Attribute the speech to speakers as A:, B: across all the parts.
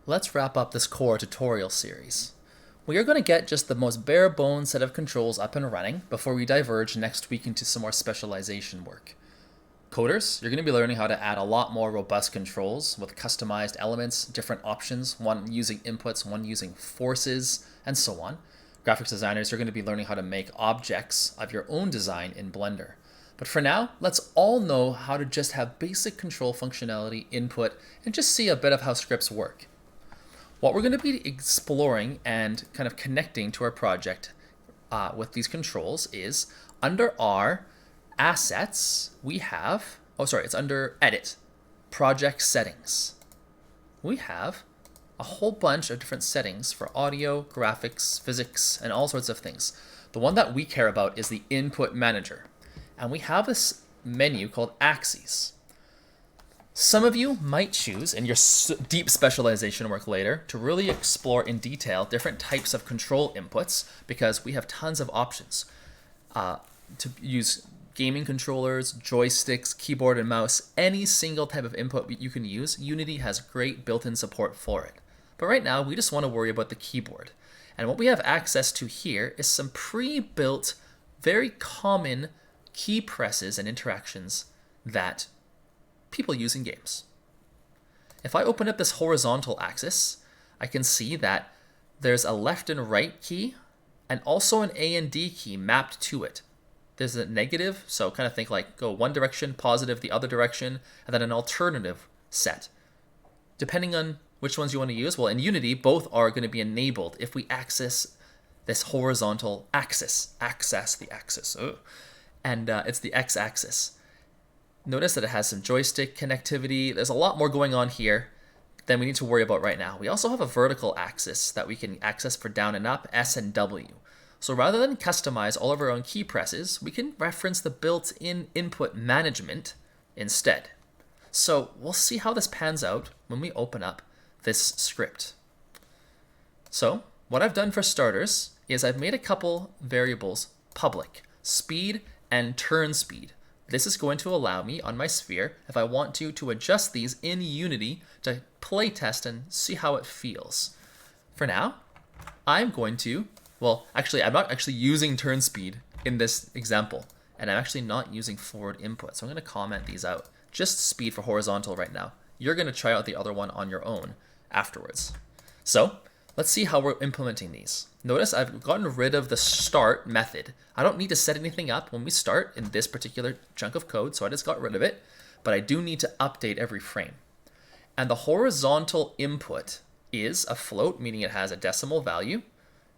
A: Let's wrap up this core tutorial series. We are going to get just the most bare bones set of controls up and running before we diverge next week into some more specialization work. Coders, you're going to be learning how to add a lot more robust controls with customized elements, different options, one using inputs, one using forces, and so on. Graphics designers, you're going to be learning how to make objects of your own design in Blender. But for now, let's all know how to just have basic control functionality, input, and just see a bit of how scripts work. What we're going to be exploring and kind of connecting to our project with these controls is under our assets, we have, it's under edit, project settings. We have a whole bunch of different settings for audio, graphics, physics, and all sorts of things. The one that we care about is the input manager. And we have this menu called axes. Some of you might choose in your deep specialization work later to really explore in detail different types of control inputs because we have tons of options to use gaming controllers, joysticks, keyboard and mouse, any single type of input you can use. Unity has great built-in support for it. But right now, we just want to worry about the keyboard. And what we have access to here is some pre-built, very common key presses and interactions that people use in games. If I open up this horizontal axis, I can see that there's a left and right key and also an A and D key mapped to it. There's a negative, so kind of think like go one direction, positive the other direction, and then an alternative set. Depending on which ones you want to use, well, in Unity, both are going to be enabled if we access this horizontal axis. Access the axis. And it's the x-axis. Notice that it has some joystick connectivity. There's a lot more going on here than we need to worry about right now. We also have a vertical axis that we can access for down and up, S and W. So rather than customize all of our own key presses, we can reference the built-in input management instead. So we'll see how this pans out when we open up this script. So what I've done for starters is I've made a couple variables public, speed and turn speed. This is going to allow me on my sphere, if I want to adjust these in Unity to play test and see how it feels. For now, I'm going to, I'm not actually using turn speed in this example, and I'm actually not using forward input. So I'm going to comment these out. Just speed for horizontal right now. You're going to try out the other one on your own afterwards. So let's see how we're implementing these. Notice I've gotten rid of the start method. I don't need to set anything up when we start in this particular chunk of code, so I just got rid of it, but I do need to update every frame. And the horizontal input is a float, meaning it has a decimal value.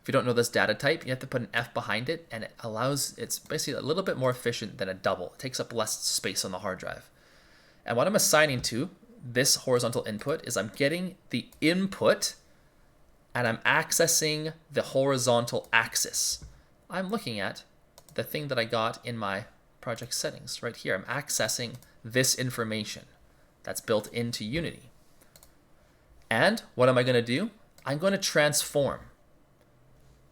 A: If you don't know this data type, you have to put an F behind it, and it's basically a little bit more efficient than a double. It takes up less space on the hard drive. And what I'm assigning to this horizontal input is I'm getting the input and I'm accessing the horizontal axis. I'm looking at the thing that I got in my project settings right here. I'm accessing this information that's built into Unity. And what am I going to do? I'm going to transform.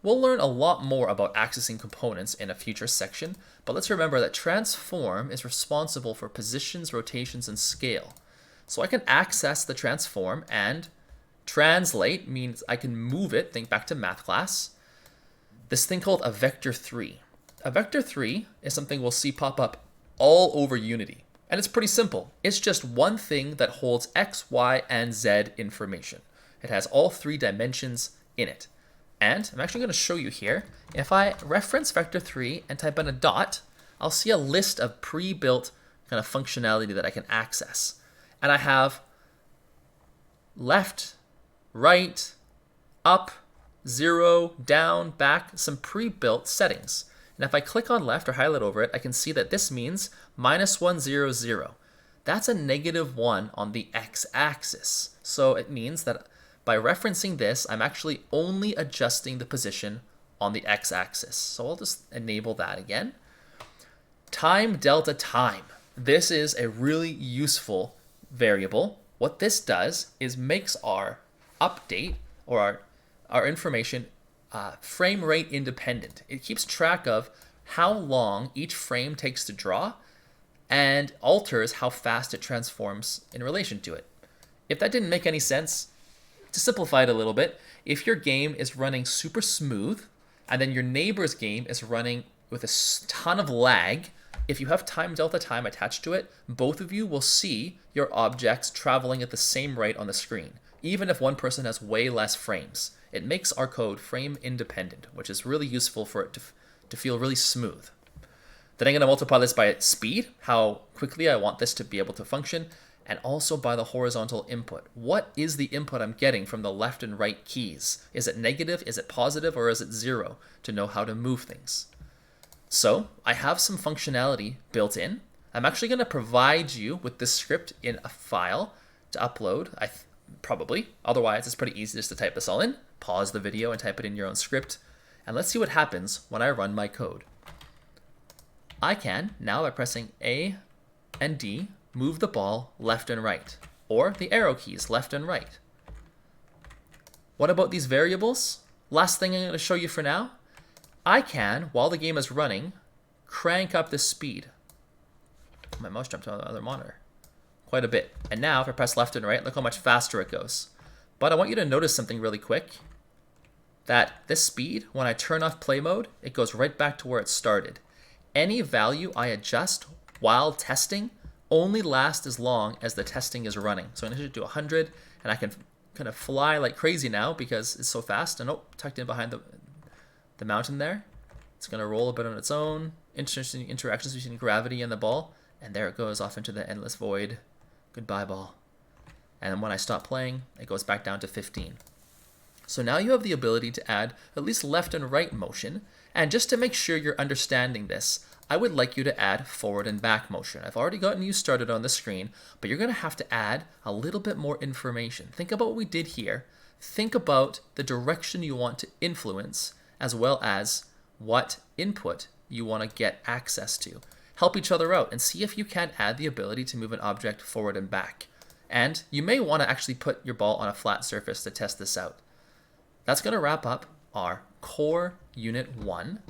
A: We'll learn a lot more about accessing components in a future section, but let's remember that transform is responsible for positions, rotations, and scale. So I can access the transform, and translate means I can move it. Think back to math class. This thing called a vector 3. A vector 3 is something we'll see pop up all over Unity. And it's pretty simple. It's just one thing that holds X, Y, and Z information. It has all 3 dimensions in it. And I'm actually going to show you here. If I reference vector 3 and type in a dot, I'll see a list of pre-built kind of functionality that I can access. And I have left, right, up, 0, down, back, some pre-built settings. And if I click on left or highlight over it, I can see that this means -1, 0, 0. That's a -1 on the x-axis. So it means that by referencing this, I'm actually only adjusting the position on the x-axis. So I'll just enable that again. Time delta time. This is a really useful variable. What this does is makes our update or our information frame rate independent. It keeps track of how long each frame takes to draw and alters how fast it transforms in relation to it. If that didn't make any sense, To simplify it a little bit, if your game is running super smooth and then your neighbor's game is running with a ton of lag, if you have time delta time attached to it, both of you will see your objects traveling at the same rate on the screen, even if one person has way less frames. It makes our code frame independent, which is really useful for it to feel really smooth. Then I'm going to multiply this by speed, how quickly I want this to be able to function, and also by the horizontal input. What is the input I'm getting from the left and right keys? Is it negative, is it positive, or is it zero, to know how to move things? So I have some functionality built in. I'm actually going to provide you with this script in a file to upload, probably. Otherwise, it's pretty easy just to type this all in, pause the video and type it in your own script. And let's see what happens when I run my code. I can, now by pressing A and D, move the ball left and right, or the arrow keys left and right. What about these variables? Last thing I'm going to show you for now. I can, while the game is running, crank up the speed. My mouse jumped on the other monitor. Quite a bit. And now, if I press left and right, look how much faster it goes. But I want you to notice something really quick. That this speed, when I turn off play mode, it goes right back to where it started. Any value I adjust while testing only lasts as long as the testing is running. So I'm going to do 100, and I can kind of fly like crazy now because it's so fast. And tucked in behind the mountain there. It's going to roll a bit on its own. Interesting interactions between gravity and the ball. And there it goes off into the endless void. Goodbye, ball. And then when I stop playing, it goes back down to 15. So now you have the ability to add at least left and right motion. And just to make sure you're understanding this, I would like you to add forward and back motion. I've already gotten you started on the screen, but you're going to have to add a little bit more information. Think about what we did here. Think about the direction you want to influence, as well as what input you want to get access to. Help each other out and see if you can add the ability to move an object forward and back. And you may want to actually put your ball on a flat surface to test this out. That's going to wrap up our core Unit 1